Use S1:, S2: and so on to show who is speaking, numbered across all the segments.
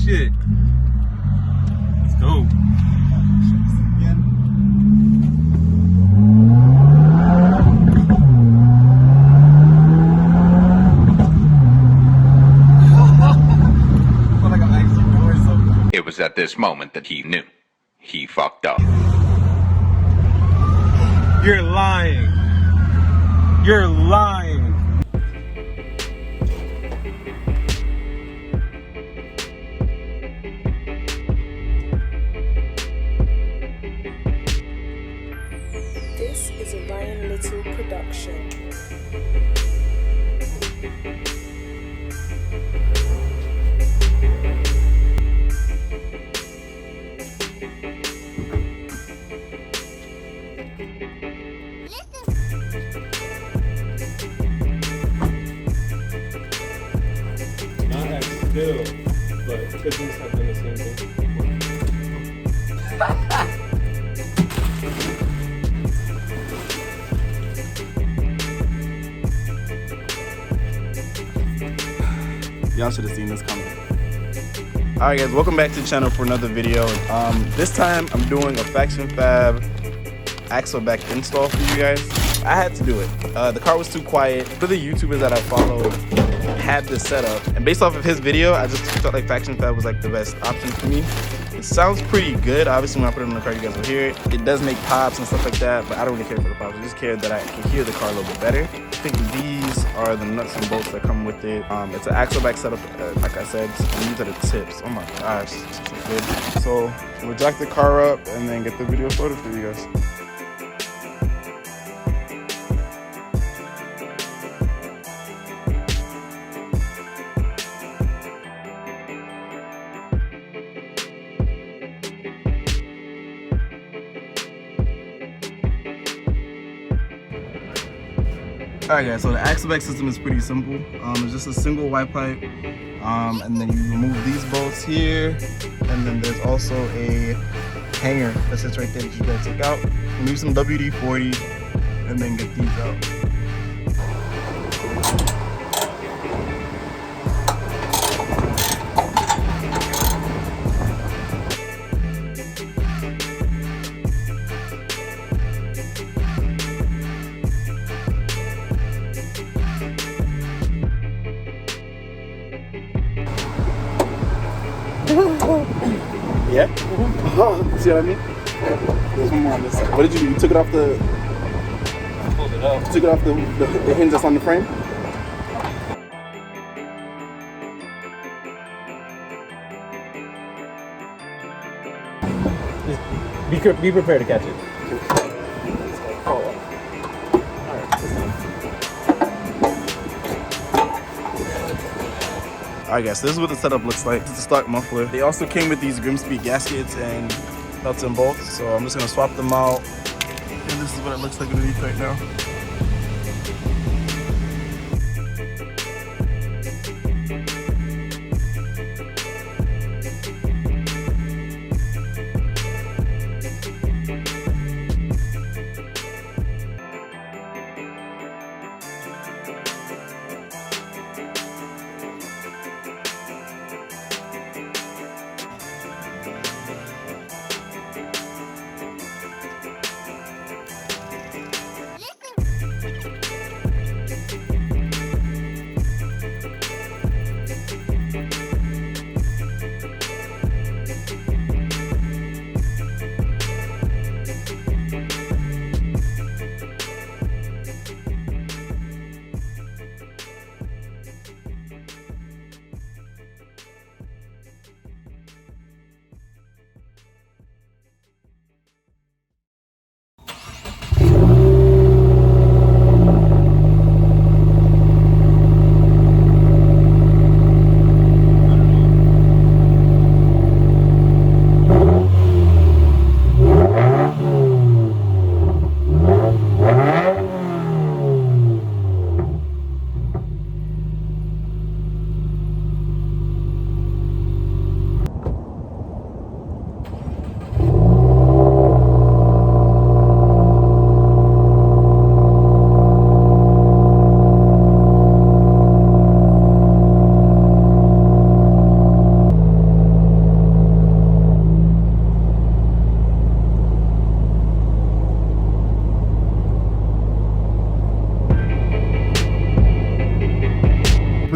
S1: shit. Let's go.
S2: It was at this moment that he knew. He fucked up.
S1: You're lying. You're lying.
S3: This is a Ryan Little production.
S1: Not as still, but pigeons have done the same thing.
S4: Y'all should have seen this coming. Alright guys, welcome back to the channel for another video. This time I'm doing a FactionFab axle back install for you guys. I had to do it. The car was too quiet. For the YouTubers that I follow had this setup, and based off of his video, I just felt like FactionFab was like the best option for me. It sounds pretty good. Obviously when I put it in the car you guys will hear it. It does make pops and stuff like that, but I don't really care for the pops. I just care that I can hear the car a little bit better. I think these are the nuts and bolts that come with it. It's an axle back setup, like I said, and these are the tips. Oh my gosh, this is good. So we'll jack the car up and then get the video started for you guys. Alright guys, so the axle back system is pretty simple. It's just a single white pipe, and then you remove these bolts here, and then there's also a hanger that sits right there that you gotta take out. Remove some WD-40 and then get these out. Yeah? See what I mean? There's one more on this side. What did you do? You took it off the...
S1: I pulled it up.
S4: You took it off the hinge that's on the frame?
S1: Just be prepared to catch it.
S4: Alright guys, so this is what the setup looks like. It's a stock muffler. They also came with these Grimsby gaskets and nuts and bolts, so I'm just gonna swap them out. And this is what it looks like underneath right now.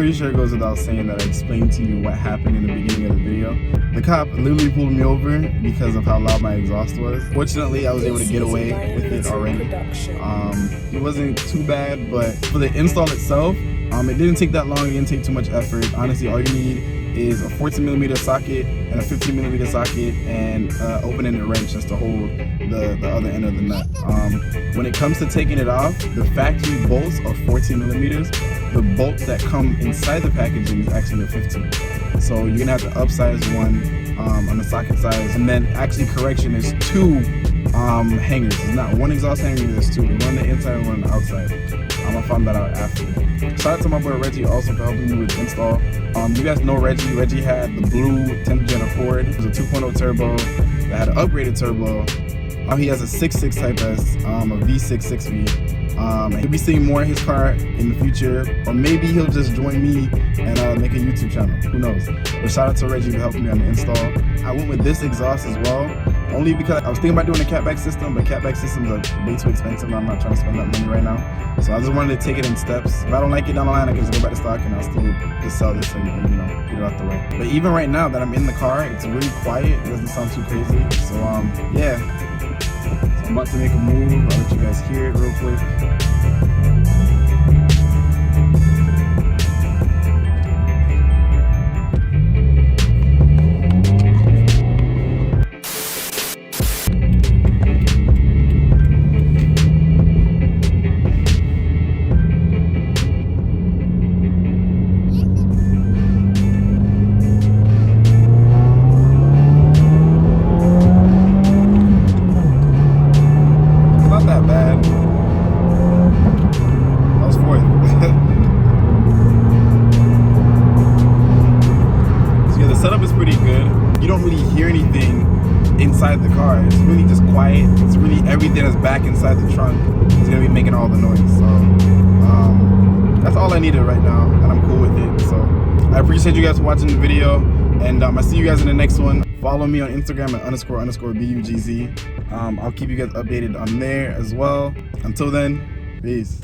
S4: pretty sure it goes without saying that I explained to you what happened in the beginning of the video. The cop literally pulled me over because of how loud my exhaust was. Fortunately, I was able to get away with it already. It wasn't too bad, but for the install itself, it didn't take that long. It didn't take too much effort. Honestly, all you need is a 14mm socket and a 15mm socket and open-ended wrench just to hold the other end of the nut. When it comes to taking it off, the factory bolts are 14mm. The bolt that come inside the packaging is actually a 15. So you're gonna have to upsize one on the socket size, and then actually correction is 2 hangers. It's not one exhaust hanger, there's 2. One on the inside and one on the outside. I found that out after. Shout out to my boy Reggie also for helping me with the install. You guys know Reggie. Reggie had the blue 10th gen Accord. It was a 2.0 turbo that had an upgraded turbo. He has a 6.6 Type S, a V6 6V. And you'll be seeing more of his car in the future, or maybe he'll just join me and make a YouTube channel. Who knows? But shout out to Reggie for helping me on the install. I went with this exhaust as well, only because I was thinking about doing a catback system, but catback systems are way too expensive. I'm not trying to spend that money right now. So I just wanted to take it in steps. If I don't like it down the line, I can just go back to stock and I'll still just sell this and get it out the way. But even right now that I'm in the car, it's really quiet. It doesn't sound too crazy. So yeah. So I'm about to make a move. I'll let you guys hear it real quick. Setup is pretty good. You don't really hear anything inside the car. It's really just quiet. It's really everything that's back inside the trunk is gonna be making all the noise. So that's all I needed right now, and I'm cool with it. So I appreciate you guys for watching the video, and I see you guys in the next one. Follow me on Instagram at __BUGZ. I'll keep you guys updated on there as well. Until then, peace.